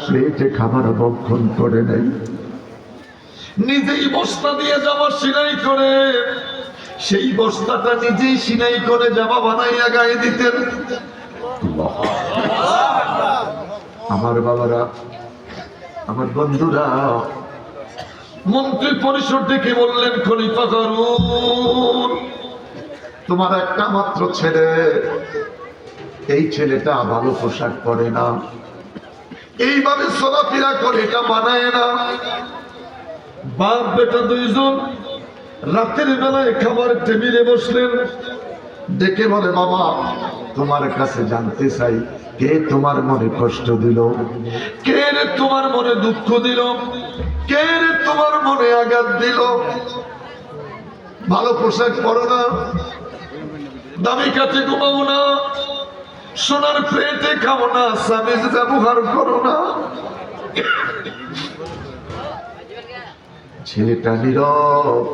প্লেটে খাবার বক্ষণ করে নেই, নিজেই বস্তা দিয়ে জামা সেলাই করে, সেই বস্তাটা নিজেই সেলাই করে জামা বানাইয়া গায়ে দিতেন। আমার বাবারা, আমার বন্ধুরা, মন্ত্রী পরিষদ ডেকে বললেন, খলিফা হারুন, তোমার একটা মাত্র ছেলে, এই ছেলেটা ভালো পোশাক পরে না, এইভাবে চলাফেরা করে, এটা মানায় না। বাপ বেটা দুইজন রাতের বেলায় খাবার টেবিলে বসলেন, ডেকে বলে, বাবা তোমার কাছে জানতে চাই, কে তোমার মনে কষ্ট দিল, কে রে তোমার মনে দুঃখ দিল, কে রে তোমার মনে আঘাত দিল? ভালো পোশাক পরো না, দামি কাছে ঘুমাও না, সোনার প্লেটে খাও না, সামিজ ব্যবহার করো না। ছেলেটা নীরব,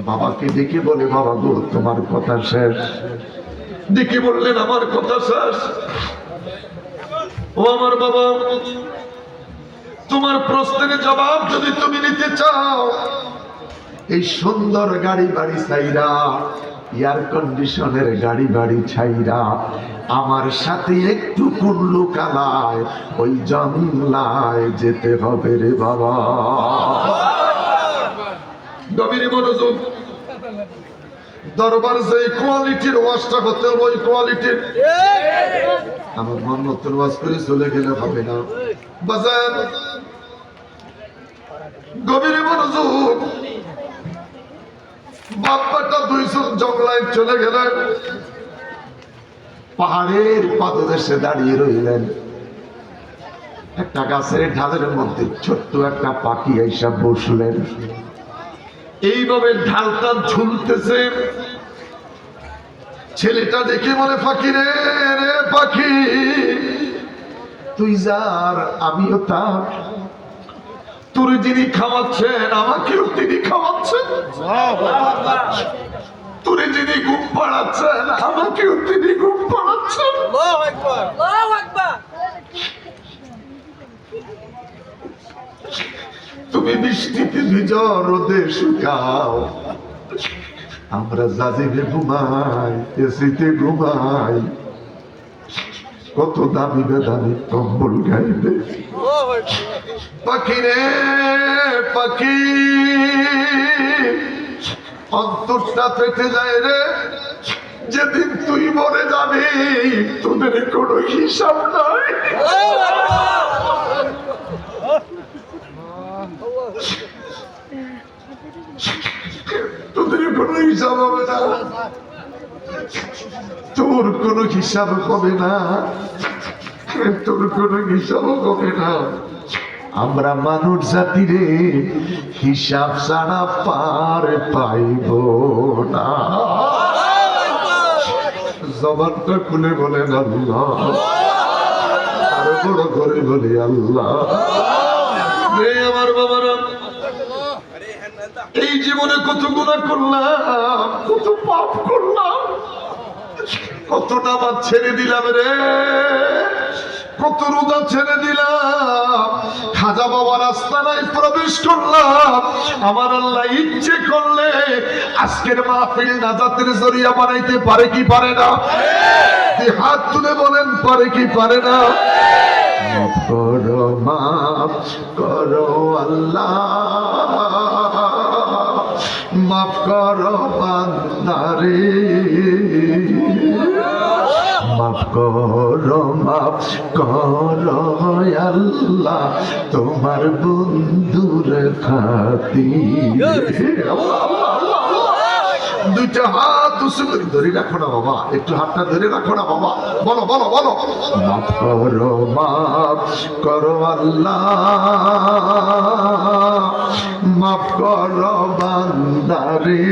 বাবাকে ডেকে বলে, বাবা গো তোমার কথা শেষ। ডেকে বললেন, আমার কথা শেষ? ও আমার বাবা, তোমার প্রশ্নের জবাব যদি তুমি নিতে চাও, এই সুন্দর গাড়ি বাড়ি ছাইরা, এয়ার কন্ডিশনের গাড়ি বাড়ি ছাইরা আমার সাথে একটু কুল্লু কালায় ওই জঙ্গলায় যেতে হবে রে বাবা। গভীর মনোযোগ, দরবার যে কোয়ালিটির ওয়াজটা হতে হবে, ওই কোয়ালিটির। আমার মন মতন ওয়াজ করে চলে গেলে হবে না বাজার। গভীর মনোযোগ, বাপ্পাটা দুইজন জঙ্গলায় চলে গেলেন, পাহাড়ের পাদদেশে দাঁড়িয়ে রইলেন। একটা গাছের ঢালের মধ্যে ছোট্ট একটা পাখি এসে বসলেন, এইভাবে ঢালটা ঝুলতেছে। ছেলেটা দেখে বলে, পাখি রে, রে পাখি, তুই যার আমিও তার, তোর যিনি খাওয়াচ্ছেন আমাকেও তিনি খাওয়াচ্ছেন, তোর যিনি ঘুম পাড়াচ্ছেন আমাকেও তিনি ঘুম পাড়াচ্ছেন। তুমি বৃষ্টিতে ভিজো, রোদে শুকাও, আমরা জাজিমে ঘুমাই, এসিতে ঘুমাই, কত দামি বেদামি কম্বল গাইবে। পাখি রে পাখি, অন্তরটা পেটে যায় রে, যেদিন তুই মরে যাবি তোদের কোনো হিসাব নাই। তোদের কোনো হিসাব হবে না, তোর কোনো হিসাব হবে না, তোর কোনো হিসাব হবে না। আমরা মানুষ জাতিরে হিসাব ছাড়া পার পাইব না। জবানটা খুলে বলেন আল্লাহ, আরো বড় করে বলি আল্লাহ। আমার বাবারা, এই জীবনে কত গুনাহ করলাম, কত পাপ করলাম, কত নামাজ ছেড়ে দিলাম রে, কত রোজা ছেড়ে দিলাম, খাজা বাবার আস্তানায় প্রবেশ করলাম। আমার আল্লাহ ইচ্ছে করলে আজকের মাহফিল নাজাতের জরিয়া বানাইতে পারে কি পারে না? হাত তুলে বলেন, পারে কি পারে না? মাফ করো, মাফ করো আল্লাহ, মাফ করো বান্দারে, মাফ করো, মাফ করো আল্লাহ, তোমার বন্ধুর খাতিরে। দুইটা হাত উঁচু করে ধরে রাখো না বাবা, একটু হাতটা ধরে রাখো না বাবা, বলো বলো বলো। মাফ করো আল্লাহ, মাফ করো বান্দারে।